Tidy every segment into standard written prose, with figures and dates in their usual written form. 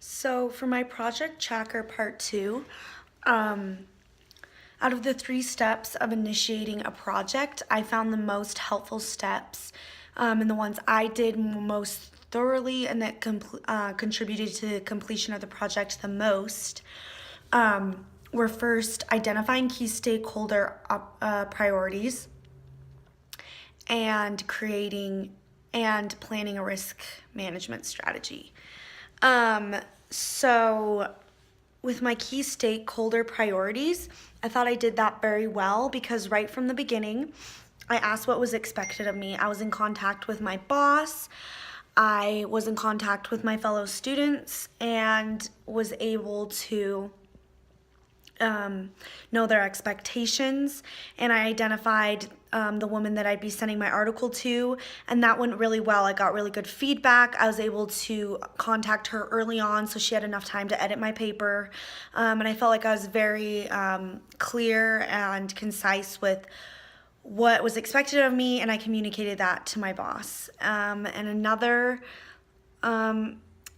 So for my project tracker part two, um, out of the 3 steps of initiating a project, I found the most helpful steps and the ones I did most thoroughly and that contributed to the completion of the project the most were first identifying key stakeholder priorities and creating and planning a risk management strategy. So with my key stakeholder priorities, I thought I did that very well because right from the beginning, I asked what was expected of me. I was in contact with my boss, I was in contact with my fellow students, and was able to know their expectations, and I identified the woman that I'd be sending my article to, and that went really well. I got really good feedback. I was able to contact her early on so she had enough time to edit my paper, and I felt like I was very clear and concise with what was expected of me, and I communicated that to my boss. And another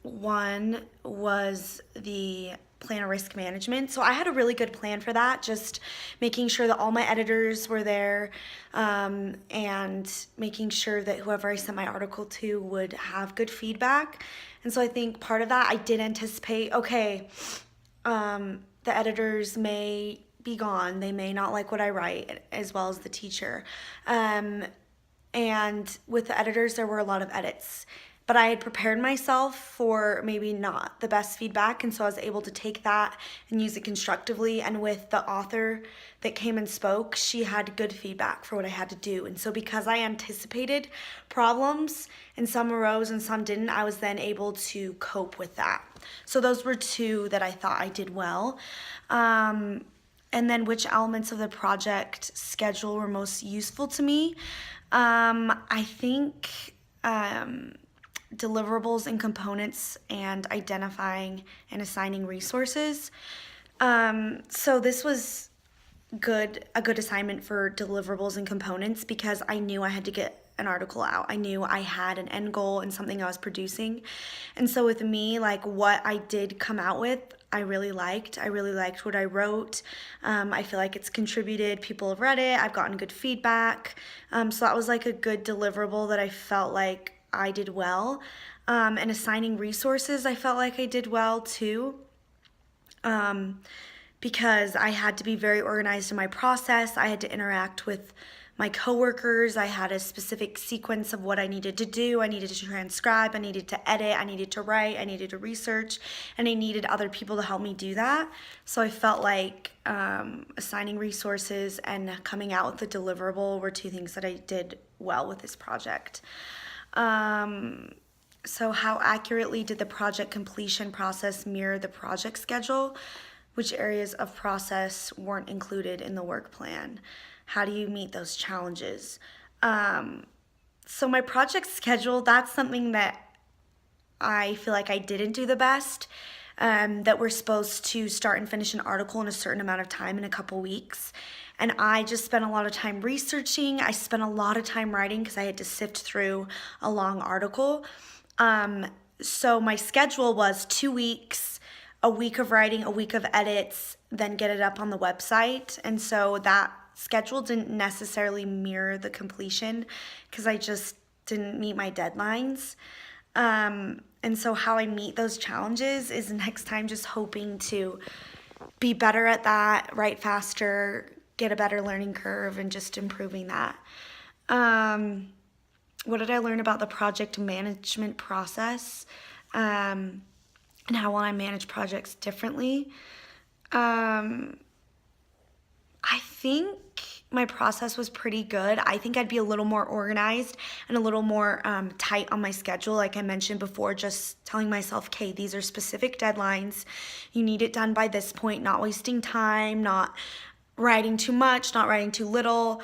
one was the plan of risk management. So I had a really good plan for that, just making sure that all my editors were there and making sure that whoever I sent my article to would have good feedback. And so I think part of that, I did anticipate, okay, the editors may be gone. They may not like what I write, as well as the teacher. And with the editors, there were a lot of edits. But I had prepared myself for maybe not the best feedback, and so I was able to take that and use it constructively. And with the author that came and spoke, she had good feedback for what I had to do. And so because I anticipated problems, and some arose and some didn't, I was then able to cope with that. So those were 2 that I thought I did well. And then which elements of the project schedule were most useful to me? I think deliverables and components and identifying and assigning resources. So this was a good assignment for deliverables and components because I knew I had to get an article out. I knew I had an end goal and something I was producing. And so with me, like what I did come out with, I really liked. I really liked what I wrote. I feel like it's contributed. People have read it. I've gotten good feedback. So that was like a good deliverable that I felt like I did well. And assigning resources, I felt like I did well too. Because I had to be very organized in my process. I had to interact with my coworkers. I had a specific sequence of what I needed to do. I needed to transcribe, I needed to edit, I needed to write, I needed to research, and I needed other people to help me do that. So I felt like assigning resources and coming out with a deliverable were 2 things that I did well with this project. So how accurately did the project completion process mirror the project schedule? Which areas of process weren't included in the work plan? How do you meet those challenges? So my project schedule, that's something that I feel like I didn't do the best. That we're supposed to start and finish an article in a certain amount of time in a couple weeks. And I just spent a lot of time researching. I spent a lot of time writing because I had to sift through a long article. So my schedule was 2 weeks, a week of writing, a week of edits, then get it up on the website. And so that schedule didn't necessarily mirror the completion because I just didn't meet my deadlines. And so how I meet those challenges is next time just hoping to be better at that, write faster, get a better learning curve, and just improving that. What did I learn about the project management process and how will I manage projects differently? I think my process was pretty good. I think I'd be a little more organized and a little more tight on my schedule. Like I mentioned before, just telling myself, okay, these are specific deadlines. You need it done by this point, not wasting time, not writing too much, not writing too little,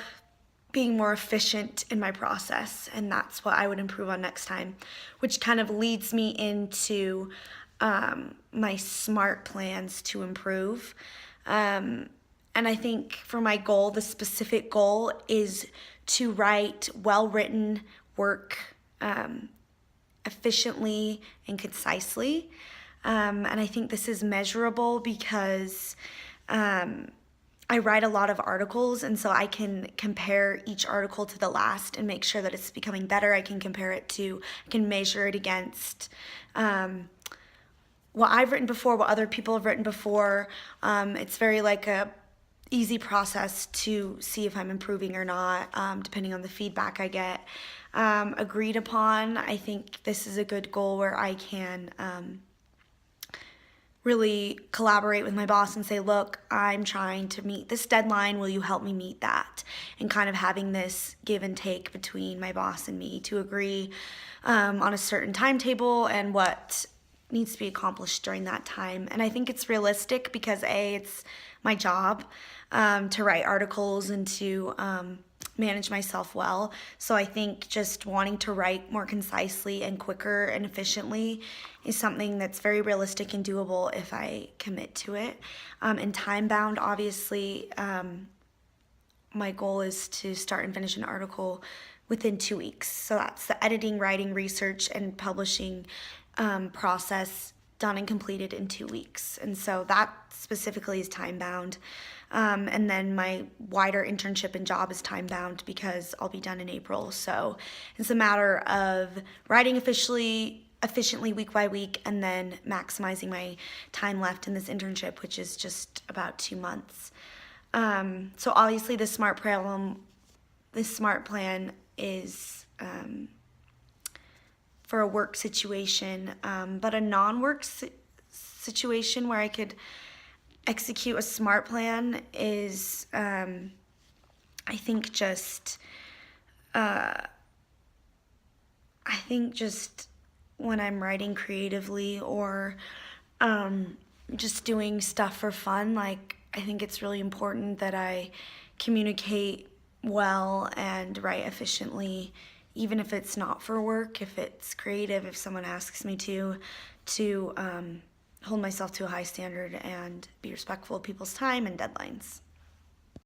being more efficient in my process. And that's what I would improve on next time, which kind of leads me into my SMART plans to improve. And I think for my goal, the specific goal is to write well-written work efficiently and concisely. And I think this is measurable because I write a lot of articles, and so I can compare each article to the last and make sure that it's becoming better. I can I can measure it against what I've written before, what other people have written before. It's very like a easy process to see if I'm improving or not, depending on the feedback I get. Agreed upon, I think this is a good goal where I can really collaborate with my boss and say, look, I'm trying to meet this deadline. Will you help me meet that? And kind of having this give and take between my boss and me to agree on a certain timetable and what needs to be accomplished during that time. And I think it's realistic because it's my job to write articles and to manage myself well. So I think just wanting to write more concisely and quicker and efficiently is something that's very realistic and doable if I commit to it. And time bound, obviously, my goal is to start and finish an article within 2 weeks. So that's the editing, writing, research, and publishing process done and completed in 2 weeks. And so that specifically is time bound. And then my wider internship and job is time bound because I'll be done in April. So it's a matter of writing efficiently week by week, and then maximizing my time left in this internship, which is just about 2 months. So obviously the SMART plan is for a work situation, but a non-work situation where I could execute a SMART plan is, I think just when I'm writing creatively or just doing stuff for fun, like I think it's really important that I communicate well and write efficiently, even if it's not for work, if it's creative, if someone asks me to hold myself to a high standard and be respectful of people's time and deadlines.